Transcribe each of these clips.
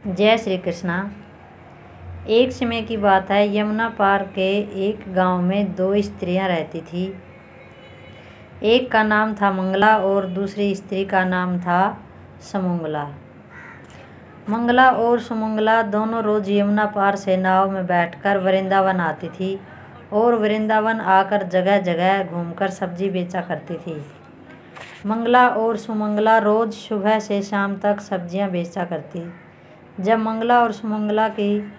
जय श्री कृष्णा। एक समय की बात है, यमुना पार के एक गांव में दो स्त्रियां रहती थी। एक का नाम था मंगला और दूसरी स्त्री का नाम था सुमंगला। मंगला और सुमंगला दोनों रोज यमुना पार से नाव में बैठकर वृंदावन आती थी और वृंदावन आकर जगह जगह घूमकर सब्जी बेचा करती थी। मंगला और सुमंगला रोज सुबह से शाम तक सब्जियां बेचा करती। जब मंगला और सुमंगला की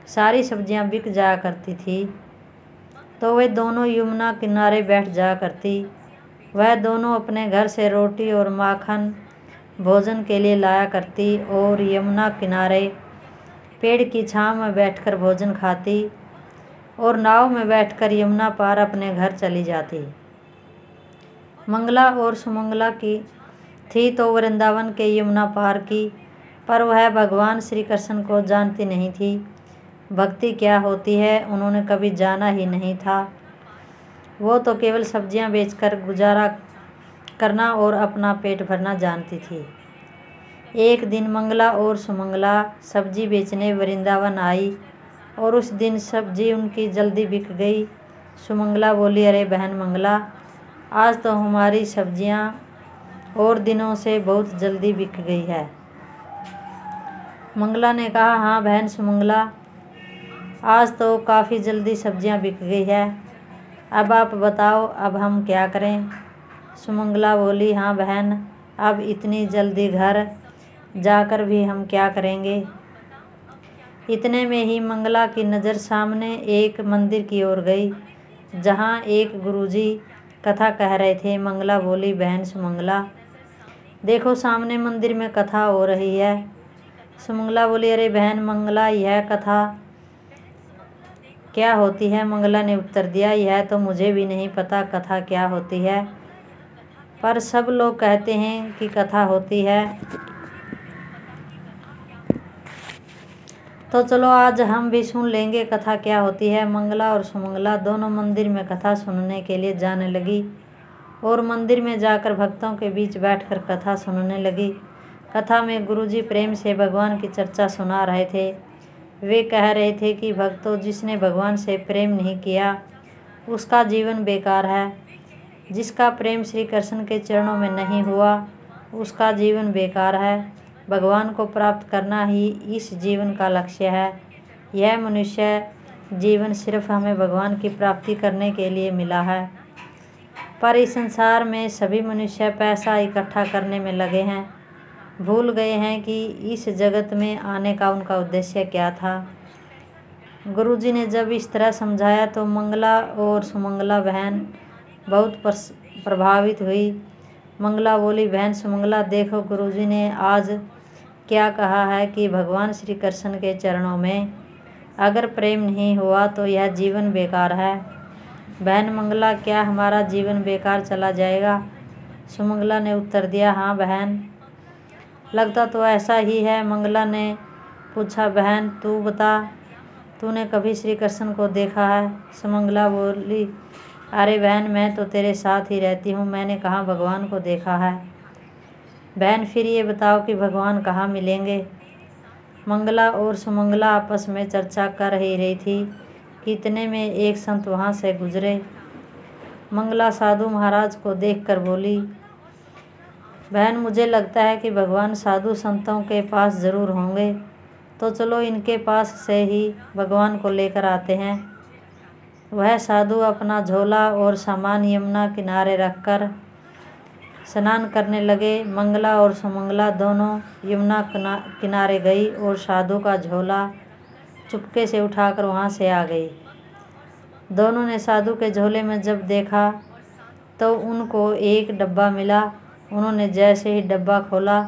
सारी सब्जियां बिक जाया करती थी तो वे दोनों यमुना किनारे बैठ जाया करती। वह दोनों अपने घर से रोटी और माखन भोजन के लिए लाया करती और यमुना किनारे पेड़ की छांव में बैठकर भोजन खाती और नाव में बैठकर यमुना पार अपने घर चली जाती। मंगला और सुमंगला की थी तो वृंदावन के यमुना पार की, पर वह भगवान श्री कृष्ण को जानती नहीं थी। भक्ति क्या होती है उन्होंने कभी जाना ही नहीं था। वो तो केवल सब्जियां बेचकर गुजारा करना और अपना पेट भरना जानती थी। एक दिन मंगला और सुमंगला सब्जी बेचने वृंदावन आई और उस दिन सब्जी उनकी जल्दी बिक गई। सुमंगला बोली, अरे बहन मंगला, आज तो हमारी सब्जियां और दिनों से बहुत जल्दी बिक गई है। मंगला ने कहा, हाँ बहन सुमंगला, आज तो काफ़ी जल्दी सब्जियां बिक गई है। अब आप बताओ, अब हम क्या करें? सुमंगला बोली, हाँ बहन, अब इतनी जल्दी घर जाकर भी हम क्या करेंगे? इतने में ही मंगला की नज़र सामने एक मंदिर की ओर गई जहाँ एक गुरुजी कथा कह रहे थे। मंगला बोली, बहन सुमंगला, देखो सामने मंदिर में कथा हो रही है। सुमंगला बोली, अरे बहन मंगला, यह कथा क्या होती है? मंगला ने उत्तर दिया, यह तो मुझे भी नहीं पता कथा क्या होती है, पर सब लोग कहते हैं कि कथा होती है, तो चलो आज हम भी सुन लेंगे कथा क्या होती है। मंगला और सुमंगला दोनों मंदिर में कथा सुनने के लिए जाने लगी और मंदिर में जाकर भक्तों के बीच बैठकर कथा सुनने लगी। कथा में गुरुजी प्रेम से भगवान की चर्चा सुना रहे थे। वे कह रहे थे कि भक्तों, जिसने भगवान से प्रेम नहीं किया उसका जीवन बेकार है। जिसका प्रेम श्री कृष्ण के चरणों में नहीं हुआ उसका जीवन बेकार है। भगवान को प्राप्त करना ही इस जीवन का लक्ष्य है। यह मनुष्य जीवन सिर्फ हमें भगवान की प्राप्ति करने के लिए मिला है, पर इस संसार में सभी मनुष्य पैसा इकट्ठा करने में लगे हैं। भूल गए हैं कि इस जगत में आने का उनका उद्देश्य क्या था। गुरुजी ने जब इस तरह समझाया तो मंगला और सुमंगला बहन बहुत प्रभावित हुई। मंगला बोली, बहन सुमंगला, देखो गुरुजी ने आज क्या कहा है कि भगवान श्री कृष्ण के चरणों में अगर प्रेम नहीं हुआ तो यह जीवन बेकार है। बहन मंगला, क्या हमारा जीवन बेकार चला जाएगा? सुमंगला ने उत्तर दिया, हाँ बहन, लगता तो ऐसा ही है। मंगला ने पूछा, बहन तू बता, तूने कभी श्री कृष्ण को देखा है? सुमंगला बोली, अरे बहन, मैं तो तेरे साथ ही रहती हूँ, मैंने कहाँ भगवान को देखा है। बहन फिर ये बताओ कि भगवान कहाँ मिलेंगे? मंगला और सुमंगला आपस में चर्चा कर ही रही थी कि इतने में एक संत वहाँ से गुजरे। मंगला साधु महाराज को देखकर बोली, बहन मुझे लगता है कि भगवान साधु संतों के पास ज़रूर होंगे, तो चलो इनके पास से ही भगवान को लेकर आते हैं। वह साधु अपना झोला और सामान यमुना किनारे रखकर स्नान करने लगे। मंगला और सुमंगला दोनों यमुना किनारे गई और साधु का झोला चुपके से उठाकर वहाँ से आ गई। दोनों ने साधु के झोले में जब देखा तो उनको एक डब्बा मिला। उन्होंने जैसे ही डब्बा खोला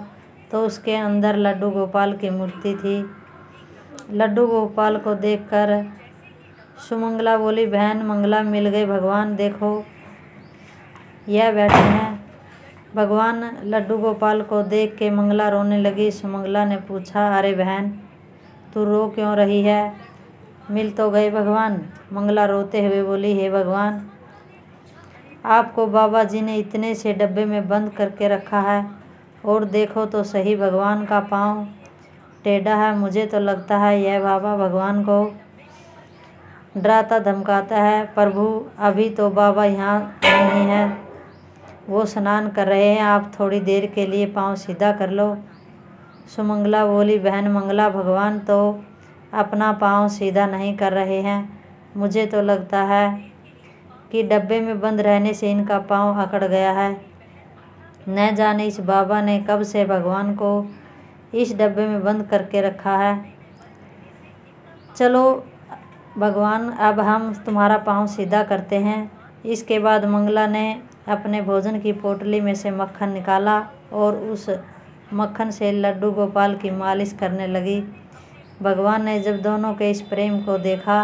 तो उसके अंदर लड्डू गोपाल की मूर्ति थी। लड्डू गोपाल को देखकर सुमंगला बोली, बहन मंगला, मिल गए भगवान, देखो यह बैठे हैं। भगवान लड्डू गोपाल को देख के मंगला रोने लगी। सुमंगला ने पूछा, अरे बहन तू रो क्यों रही है? मिल तो गए भगवान। मंगला रोते हुए बोली, हे भगवान, आपको बाबा जी ने इतने से डब्बे में बंद करके रखा है और देखो तो सही, भगवान का पाँव टेढ़ा है। मुझे तो लगता है यह बाबा भगवान को डराता धमकाता है। प्रभु अभी तो बाबा यहाँ नहीं है, वो स्नान कर रहे हैं, आप थोड़ी देर के लिए पाँव सीधा कर लो। सुमंगला बोली, बहन मंगला, भगवान तो अपना पाँव सीधा नहीं कर रहे हैं। मुझे तो लगता है कि डब्बे में बंद रहने से इनका पाँव अकड़ गया है। न जाने इस बाबा ने कब से भगवान को इस डब्बे में बंद करके रखा है। चलो भगवान, अब हम तुम्हारा पाँव सीधा करते हैं। इसके बाद मंगला ने अपने भोजन की पोटली में से मक्खन निकाला और उस मक्खन से लड्डू गोपाल की मालिश करने लगी। भगवान ने जब दोनों के इस प्रेम को देखा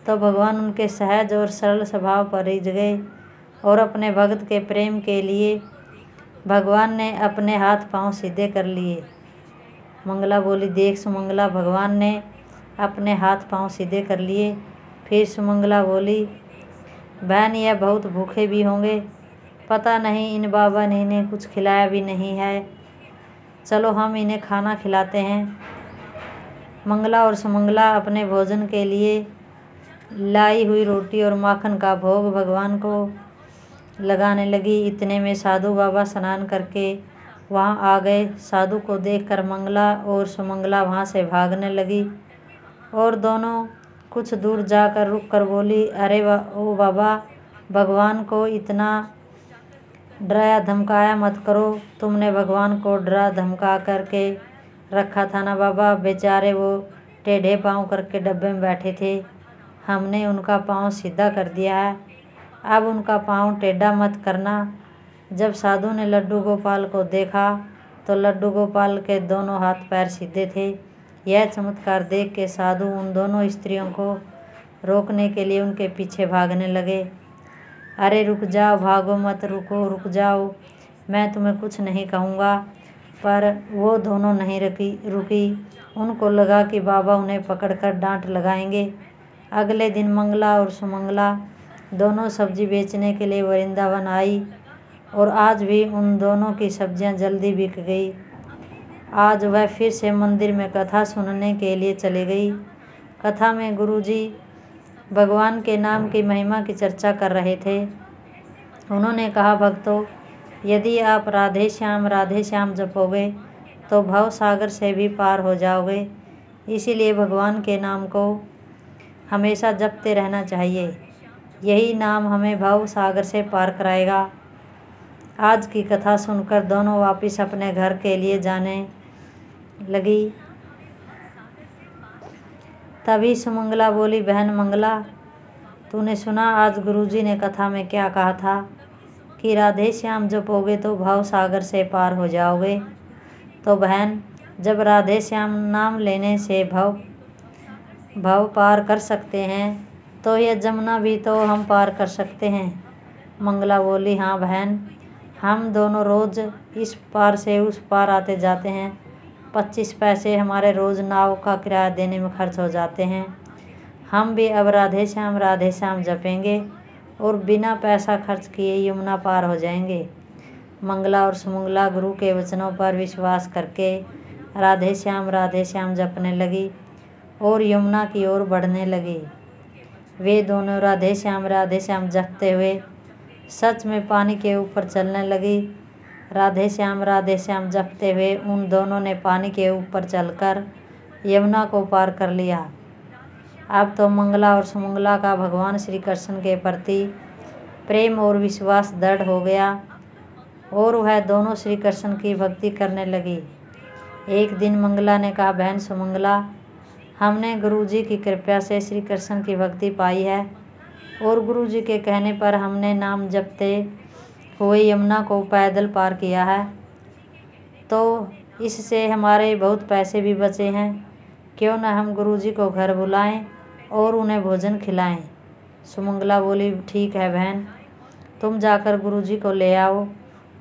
तो भगवान उनके सहज और सरल स्वभाव पर रिझ गए और अपने भक्त के प्रेम के लिए भगवान ने अपने हाथ पांव सीधे कर लिए। मंगला बोली, देख सुमंगला, भगवान ने अपने हाथ पांव सीधे कर लिए। फिर सुमंगला बोली, बहन यह बहुत भूखे भी होंगे, पता नहीं इन बाबा ने इन्हें कुछ खिलाया भी नहीं है, चलो हम इन्हें खाना खिलाते हैं। मंगला और सुमंगला अपने भोजन के लिए लाई हुई रोटी और माखन का भोग भगवान को लगाने लगी। इतने में साधु बाबा स्नान करके वहाँ आ गए। साधु को देखकर मंगला और सुमंगला वहाँ से भागने लगी और दोनों कुछ दूर जाकर रुक कर बोली, अरे ओ बाबा, भगवान को इतना डराया धमकाया मत करो। तुमने भगवान को डरा धमका करके रखा था ना बाबा, बेचारे वो टेढ़े पाँव करके डब्बे में बैठे थे, हमने उनका पाँव सीधा कर दिया है, अब उनका पाँव टेढ़ा मत करना। जब साधु ने लड्डू गोपाल को देखा तो लड्डू गोपाल के दोनों हाथ पैर सीधे थे। यह चमत्कार देख के साधु उन दोनों स्त्रियों को रोकने के लिए उनके पीछे भागने लगे। अरे रुक जाओ, भागो मत, रुक जाओ, मैं तुम्हें कुछ नहीं कहूँगा। पर वो दोनों नहीं रुकी। उनको लगा कि बाबा उन्हें पकड़कर डांट लगाएंगे। अगले दिन मंगला और सुमंगला दोनों सब्जी बेचने के लिए वृंदावन आई और आज भी उन दोनों की सब्जियां जल्दी बिक गई। आज वह फिर से मंदिर में कथा सुनने के लिए चली गई। कथा में गुरुजी भगवान के नाम की महिमा की चर्चा कर रहे थे। उन्होंने कहा, भक्तों, यदि आप राधे श्याम जपोगे तो भव सागर से भी पार हो जाओगे। इसीलिए भगवान के नाम को हमेशा जपते रहना चाहिए। यही नाम हमें भव सागर से पार कराएगा। आज की कथा सुनकर दोनों वापस अपने घर के लिए जाने लगी। तभी सुमंगला बोली, बहन मंगला, तूने सुना आज गुरुजी ने कथा में क्या कहा था कि राधे श्याम जपोगे तो भव सागर से पार हो जाओगे। तो बहन, जब राधे श्याम नाम लेने से भव पार कर सकते हैं तो यह जमुना भी तो हम पार कर सकते हैं। मंगला बोली, हाँ बहन, हम दोनों रोज़ इस पार से उस पार आते जाते हैं। 25 पैसे हमारे रोज़ नाव का किराया देने में खर्च हो जाते हैं। हम भी अब राधे श्याम जपेंगे और बिना पैसा खर्च किए यमुना पार हो जाएंगे। मंगला और सुमंगला गुरु के वचनों पर विश्वास करके राधे श्याम जपने लगी और यमुना की ओर बढ़ने लगी। वे दोनों राधे श्याम जपते हुए सच में पानी के ऊपर चलने लगी। राधे श्याम जपते हुए उन दोनों ने पानी के ऊपर चलकर यमुना को पार कर लिया। अब तो मंगला और सुमंगला का भगवान श्री कृष्ण के प्रति प्रेम और विश्वास दृढ़ हो गया और वह दोनों श्री कृष्ण की भक्ति करने लगी। एक दिन मंगला ने कहा, बहन सुमंगला, हमने गुरुजी की कृपा से श्री कृष्ण की भक्ति पाई है और गुरुजी के कहने पर हमने नाम जपते हुए यमुना को पैदल पार किया है, तो इससे हमारे बहुत पैसे भी बचे हैं। क्यों न हम गुरुजी को घर बुलाएं और उन्हें भोजन खिलाएं। सुमंगला बोली, ठीक है बहन, तुम जाकर गुरुजी को ले आओ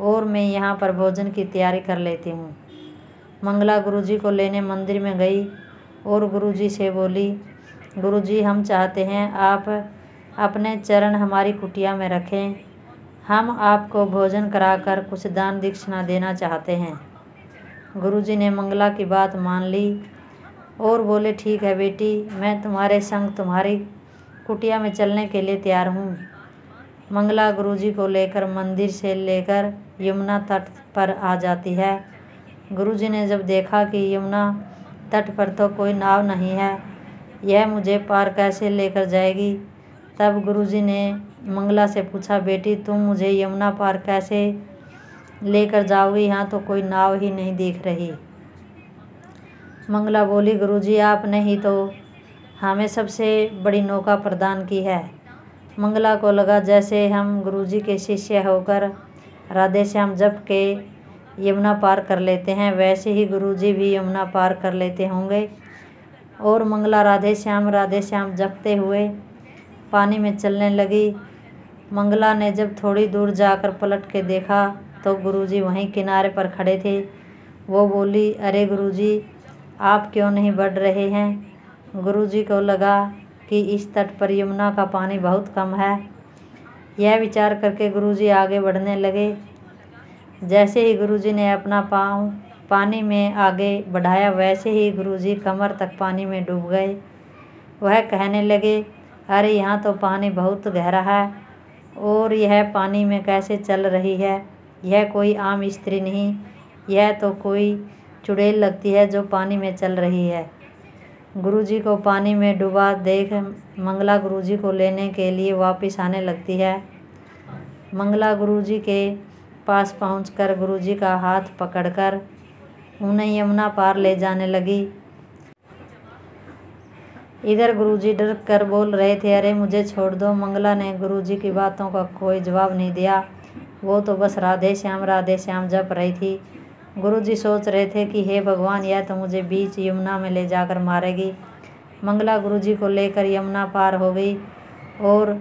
और मैं यहाँ पर भोजन की तैयारी कर लेती हूँ। मंगला गुरुजी को लेने मंदिर में गई और गुरुजी से बोली, गुरुजी, हम चाहते हैं आप अपने चरण हमारी कुटिया में रखें। हम आपको भोजन कराकर कुछ दान दक्षिणा देना चाहते हैं। गुरुजी ने मंगला की बात मान ली और बोले, ठीक है बेटी, मैं तुम्हारे संग तुम्हारी कुटिया में चलने के लिए तैयार हूँ। मंगला गुरुजी को लेकर मंदिर से लेकर यमुना तट पर आ जाती है। गुरुजी ने जब देखा कि यमुना तट पर तो कोई नाव नहीं है, यह मुझे पार कैसे लेकर जाएगी, तब गुरुजी ने मंगला से पूछा, बेटी तुम मुझे यमुना पार कैसे लेकर जाओगी, यहाँ तो कोई नाव ही नहीं दिख रही। मंगला बोली, गुरुजी आपने ही तो हमें सबसे बड़ी नौका प्रदान की है। मंगला को लगा जैसे हम गुरुजी के शिष्य होकर राधे श्याम जप के यमुना पार कर लेते हैं, वैसे ही गुरुजी भी यमुना पार कर लेते होंगे। और मंगला राधे श्याम जपते हुए पानी में चलने लगी। मंगला ने जब थोड़ी दूर जाकर पलट के देखा तो गुरुजी वहीं किनारे पर खड़े थे। वो बोली, अरे गुरुजी, आप क्यों नहीं बढ़ रहे हैं। गुरुजी को लगा कि इस तट पर यमुना का पानी बहुत कम है। यह विचार करके गुरुजी आगे बढ़ने लगे। जैसे ही गुरुजी ने अपना पाँव पानी में आगे बढ़ाया, वैसे ही गुरुजी कमर तक पानी में डूब गए। वह कहने लगे, अरे यहाँ तो पानी बहुत गहरा है और यह पानी में कैसे चल रही है। यह कोई आम स्त्री नहीं, यह तो कोई चुड़ैल लगती है जो पानी में चल रही है। गुरुजी को पानी में डूबा देख मंगला गुरुजी को लेने के लिए वापस आने लगती है। मंगला गुरुजी के पास पहुंचकर गुरुजी का हाथ पकड़कर उन्हें यमुना पार ले जाने लगी। इधर गुरुजी डर कर बोल रहे थे, अरे मुझे छोड़ दो। मंगला ने गुरुजी की बातों का कोई जवाब नहीं दिया। वो तो बस राधे श्याम जप रही थी। गुरुजी सोच रहे थे कि हे भगवान, यह तो मुझे बीच यमुना में ले जाकर मारेगी। मंगला गुरुजी को लेकर यमुना पार हो गई और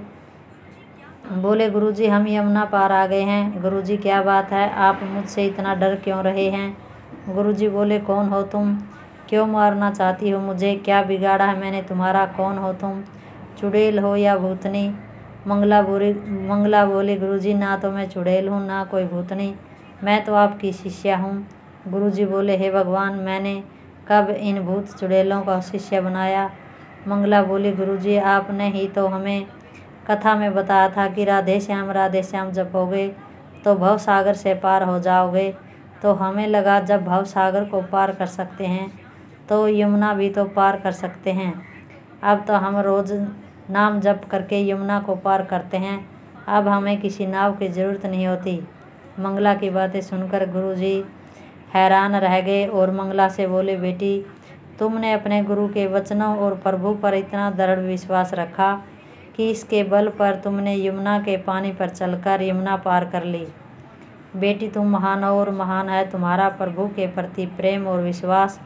बोले, गुरुजी हम यमुना पार आ गए हैं। गुरुजी क्या बात है, आप मुझसे इतना डर क्यों रहे हैं। गुरुजी बोले, कौन हो तुम, क्यों मारना चाहती हो मुझे, क्या बिगाड़ा है मैंने तुम्हारा, कौन हो तुम, चुड़ैल हो या भूतनी। मंगला बोली, गुरुजी ना तो मैं चुड़ैल हूँ ना कोई भूतनी, मैं तो आपकी शिष्या हूँ। गुरुजी बोले, हे भगवान, मैंने कब इन भूत चुड़ैलों का शिष्य बनाया। मंगला बोली, गुरुजी आपने ही तो हमें कथा में बताया था कि राधे श्याम जपोगे तो भव सागर से पार हो जाओगे। तो हमें लगा जब भव सागर को पार कर सकते हैं तो यमुना भी तो पार कर सकते हैं। अब तो हम रोज़ नाम जप करके यमुना को पार करते हैं, अब हमें किसी नाव की ज़रूरत नहीं होती। मंगला की बातें सुनकर गुरुजी हैरान रह गए और मंगला से बोले, बेटी तुमने अपने गुरु के वचनों और प्रभु पर इतना दृढ़ विश्वास रखा कि इसके बल पर तुमने यमुना के पानी पर चलकर यमुना पार कर ली। बेटी तुम महान हो और महान है तुम्हारा प्रभु के प्रति प्रेम और विश्वास।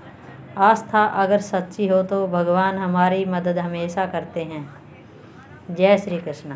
आस्था अगर सच्ची हो तो भगवान हमारी मदद हमेशा करते हैं। जय श्री कृष्ण।